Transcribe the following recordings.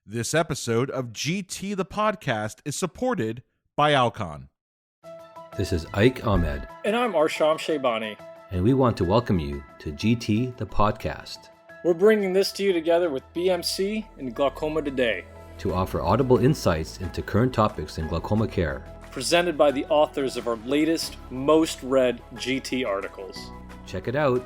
This episode of GT the Podcast is supported by Alcon. This is Ike Ahmed. And I'm Arsham Shaybani. And we want to welcome you to GT the Podcast. We're bringing this to you together with BMC and Glaucoma Today, to offer audible insights into current topics in glaucoma care. Presented by the authors of our latest, most read GT articles. Check it out.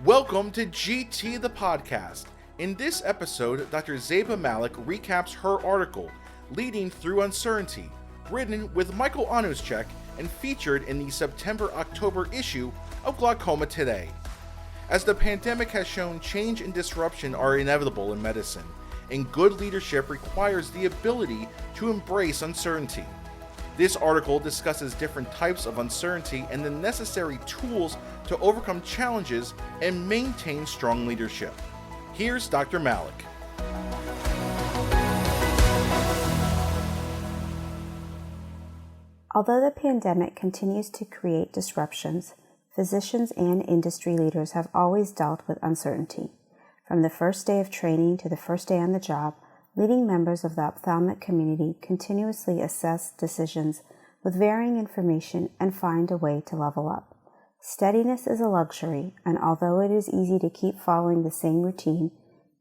Welcome to GT the Podcast. In this episode, Dr. Zaiba Malik recaps her article, Leading Through Uncertainty, written with Michael Onuscheck and featured in the September-October issue of Glaucoma Today. As the pandemic has shown, change and disruption are inevitable in medicine, and good leadership requires the ability to embrace uncertainty. This article discusses different types of uncertainty and the necessary tools to overcome challenges and maintain strong leadership. Here's Dr. Malik. Although the pandemic continues to create disruptions, physicians and industry leaders have always dealt with uncertainty. From the first day of training to the first day on the job, leading members of the ophthalmic community continuously assess decisions with varying information and find a way to level up. Steadiness is a luxury, and although it is easy to keep following the same routine,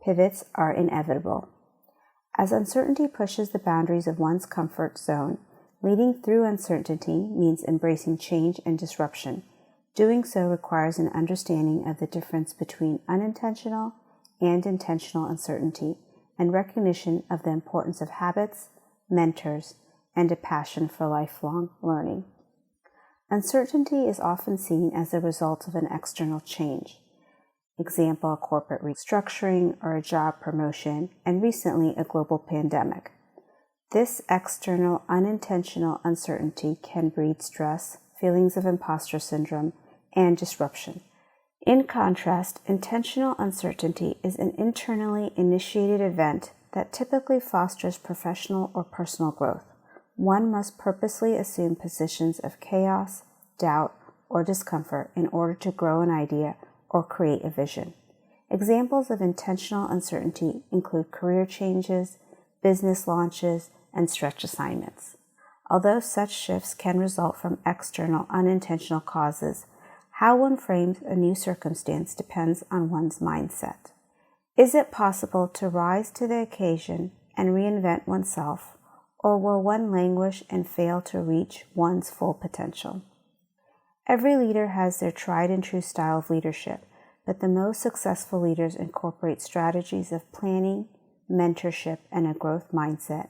pivots are inevitable. As uncertainty pushes the boundaries of one's comfort zone, leading through uncertainty means embracing change and disruption. Doing so requires an understanding of the difference between unintentional and intentional uncertainty, and recognition of the importance of habits, mentors, and a passion for lifelong learning. Uncertainty is often seen as a result of an external change. Example, a corporate restructuring or a job promotion, and recently a global pandemic. This external, unintentional uncertainty can breed stress, feelings of imposter syndrome, and disruption. In contrast, intentional uncertainty is an internally initiated event that typically fosters professional or personal growth. One must purposely assume positions of chaos, doubt, or discomfort in order to grow an idea or create a vision. Examples of intentional uncertainty include career changes, business launches, and stretch assignments. Although such shifts can result from external unintentional causes, how one frames a new circumstance depends on one's mindset. Is it possible to rise to the occasion and reinvent oneself, or will one languish and fail to reach one's full potential? Every leader has their tried and true style of leadership, but the most successful leaders incorporate strategies of planning, mentorship, and a growth mindset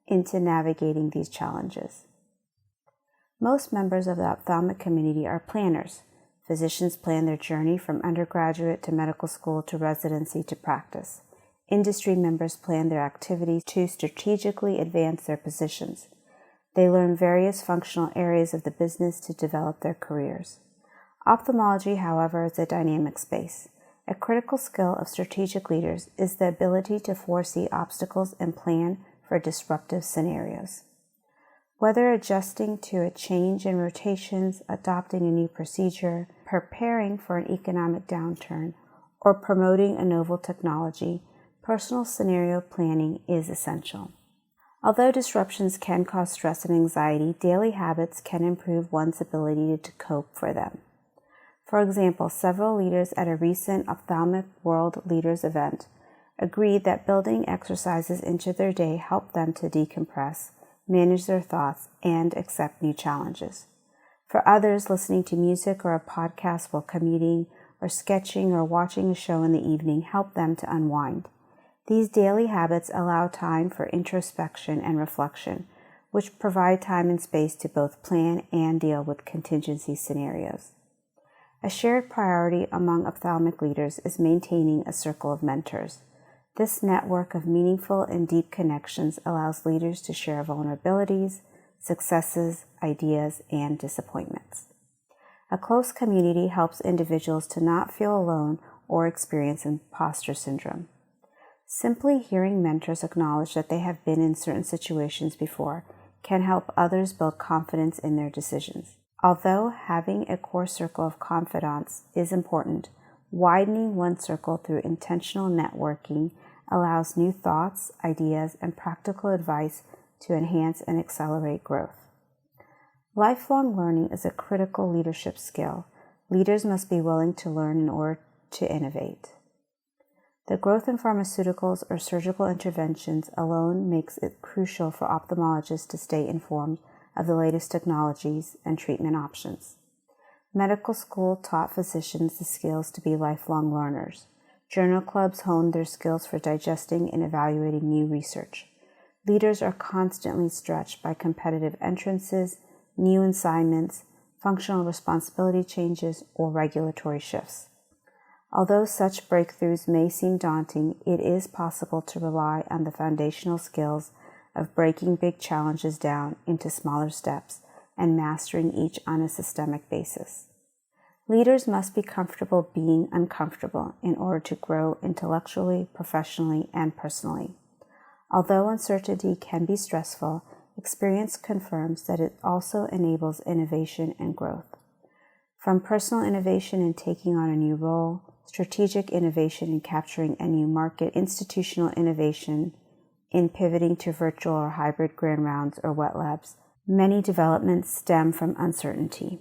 into navigating these challenges. Most members of the ophthalmic community are planners. Physicians plan their journey from undergraduate to medical school to residency to practice. Industry members plan their activities to strategically advance their positions. They learn various functional areas of the business to develop their careers. Ophthalmology, however, is a dynamic space. A critical skill of strategic leaders is the ability to foresee obstacles and plan for disruptive scenarios. Whether adjusting to a change in rotations, adopting a new procedure, preparing for an economic downturn, or promoting a novel technology, personal scenario planning is essential. Although disruptions can cause stress and anxiety, daily habits can improve one's ability to cope for them. For example, several leaders at a recent Ophthalmic World Leaders event agreed that building exercises into their day helped them to decompress, manage their thoughts, and accept new challenges. For others, listening to music or a podcast while commuting, or sketching or watching a show in the evening helped them to unwind. These daily habits allow time for introspection and reflection, which provide time and space to both plan and deal with contingency scenarios. A shared priority among ophthalmic leaders is maintaining a circle of mentors. This network of meaningful and deep connections allows leaders to share vulnerabilities, successes, ideas, and disappointments. A close community helps individuals to not feel alone or experience imposter syndrome. Simply hearing mentors acknowledge that they have been in certain situations before can help others build confidence in their decisions. Although having a core circle of confidants is important, Widening one's circle through intentional networking allows new thoughts, ideas, and practical advice to enhance and accelerate growth. Lifelong learning is a critical leadership skill. Leaders must be willing to learn in order to innovate. The growth in pharmaceuticals or surgical interventions alone makes it crucial for ophthalmologists to stay informed of the latest technologies and treatment options. Medical school taught physicians the skills to be lifelong learners. Journal clubs honed their skills for digesting and evaluating new research. Leaders are constantly stretched by competitive entrances, new assignments, functional responsibility changes, or regulatory shifts. Although such breakthroughs may seem daunting, it is possible to rely on the foundational skills of breaking big challenges down into smaller steps and mastering each on a systemic basis. Leaders must be comfortable being uncomfortable in order to grow intellectually, professionally, and personally. Although uncertainty can be stressful, experience confirms that it also enables innovation and growth. From personal innovation in taking on a new role, strategic innovation in capturing a new market, institutional innovation in pivoting to virtual or hybrid grand rounds or wet labs, many developments stem from uncertainty.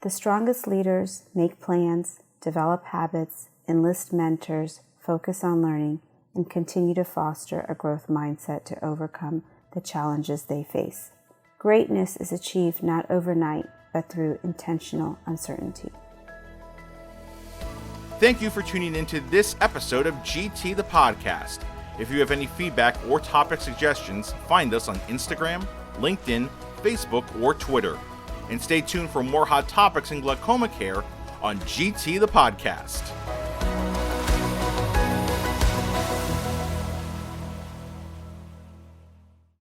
The strongest leaders make plans, develop habits, enlist mentors, focus on learning, and continue to foster a growth mindset to overcome the challenges they face. Greatness is achieved not overnight, but through intentional uncertainty. Thank you for tuning into this episode of GT the Podcast. If you have any feedback or topic suggestions, find us on Instagram, LinkedIn, Facebook, or Twitter. And stay tuned for more hot topics in glaucoma care on GT the Podcast.